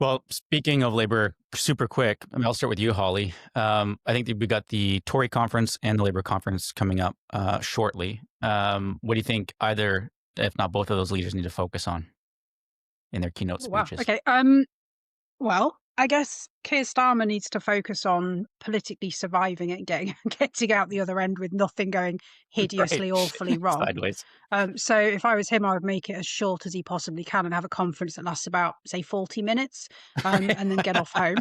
Well, speaking of Labour, super quick, I'll start with you, Holly. I think that we got the Tory conference and the Labour conference coming up shortly. What do you think either, if not both of those leaders need to focus on in their keynote Oh, wow. speeches? Okay. Well, I guess Keir Starmer needs to focus on politically surviving it and getting out the other end with nothing going Right. hideously, awfully wrong. Sideways. So if I was him, I would make it as short as he possibly can and have a conference that lasts about, say, 40 minutes, and then get off home.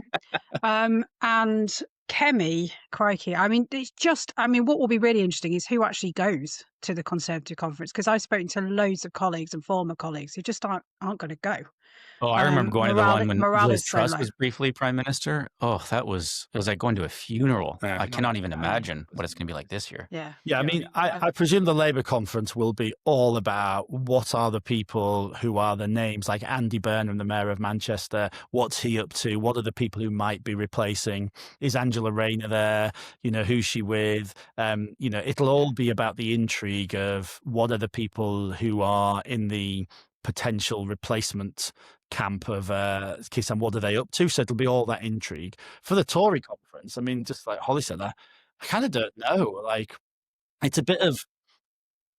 And Kemi, crikey, what will be really interesting is who actually goes to the Conservative conference, because I've spoken to loads of colleagues and former colleagues who just aren't going to go. Oh, I remember going to the one when Morale Liz is so Truss low. was briefly prime minister. Oh, it was like going to a funeral. Yeah. I cannot even imagine what it's going to be like this year. Yeah. Yeah, I mean, I presume the Labour conference will be all about what are the people who are the names, like Andy Burnham, the Mayor of Manchester. What's he up to? What are the people who might be replacing? Is Angela Rayner there? Who's she with? It'll all be about the intrigue of what are the people who are in the potential replacement camp of Keir Starmer, what are they up to? So it'll be all that intrigue. For the Tory conference, I mean, just like Holly said, I kind of don't know. Like, it's a bit of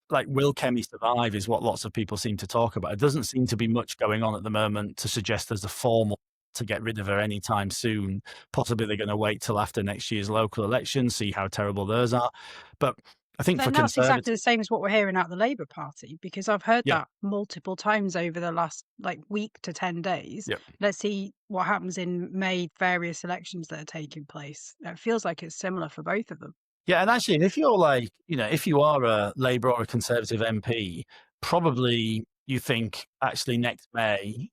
like, will Kemi survive is what lots of people seem to talk about. It doesn't seem to be much going on at the moment to suggest there's a formal to get rid of her anytime soon. Possibly they're going to wait till after next year's local elections, see how terrible those are. But I think for Then that's exactly the Conservatives, same as what we're hearing out the Labour Party, because I've heard yeah, that multiple times over the last week to 10 days. yeah. Let's see what happens in May, various elections that are taking place. It feels like it's similar for both of them. Yeah, and actually, if you're like, if you are a Labour or a Conservative MP, probably you think actually next May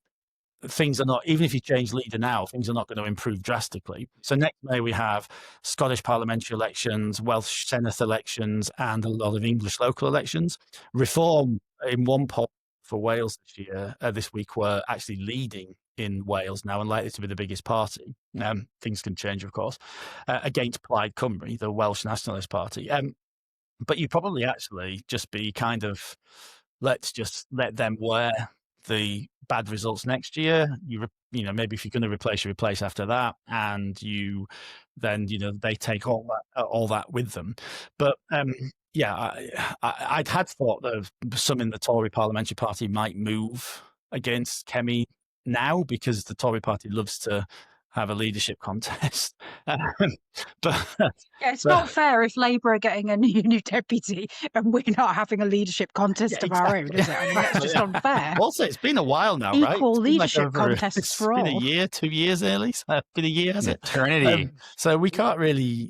things are not, even if you change leader now, things are not going to improve drastically. So next May we have Scottish parliamentary elections, Welsh Senate elections, and a lot of English local elections. Reform in one poll for Wales this week were actually leading in Wales now and likely to be the biggest party. Things can change, of course, against Plaid Cymru, the Welsh Nationalist Party. But you probably actually just be kind of, let's just let them wear the bad results next year. Maybe if you're going to replace, you replace after that, and they take all that with them. But I'd had thought that some in the Tory parliamentary party might move against Kemi now because the Tory party loves to have a leadership contest. But Yeah, it's not fair if Labour are getting a new deputy and we're not having a leadership contest of our own, is it? I mean, that's just unfair. Also, it's been a while now, right? Equal It's been leadership contests for all. It's been a year, 2 years, early. It's been a year, has it? Eternity. So we can't really,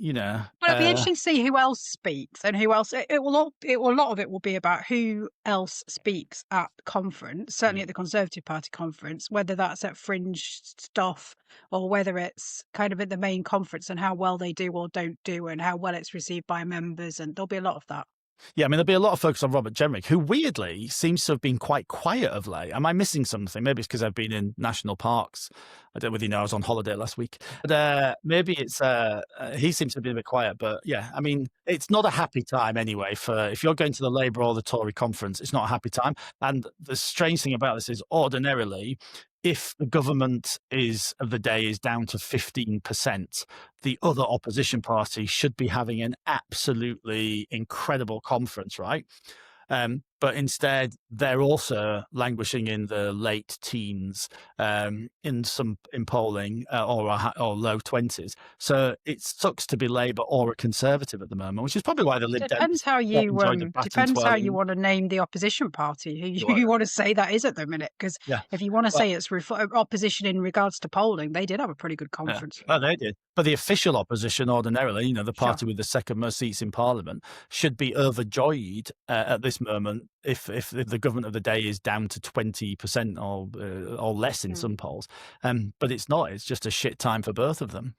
But it'll be interesting to see who else speaks and who else. A lot of it will be about who else speaks at the conference. Certainly at the Conservative Party conference, whether that's at fringe stuff or whether it's kind of at the main conference and how well they do or don't do and how well it's received by members. And there'll be a lot of that. Yeah, I mean, there'll be a lot of focus on Robert Jenrick, who weirdly seems to have been quite quiet of late. Am I missing something? Maybe it's because I've been in national parks. I don't really know. I was on holiday last week. But maybe it's he seems to be a bit quiet. But yeah, I mean, it's not a happy time anyway. If you're going to the Labour or the Tory conference, it's not a happy time. And the strange thing about this is ordinarily, if the government of the day is down to 15%, the other opposition party should be having an absolutely incredible conference, right? But instead, they're also languishing in the late teens, in polling, or low 20s. So it sucks to be Labour or a Conservative at the moment, which is probably why the Lib Dems Depends how you want to name the opposition party. Who you want to say that is at the minute? Because if you want to say it's opposition in regards to polling, they did have a pretty good conference. Yeah. Oh, they did. But the official opposition, ordinarily, the party with the second most seats in Parliament, should be overjoyed at this moment if the government of the day is down to 20% or less in some polls. But it's not. It's just a shit time for both of them.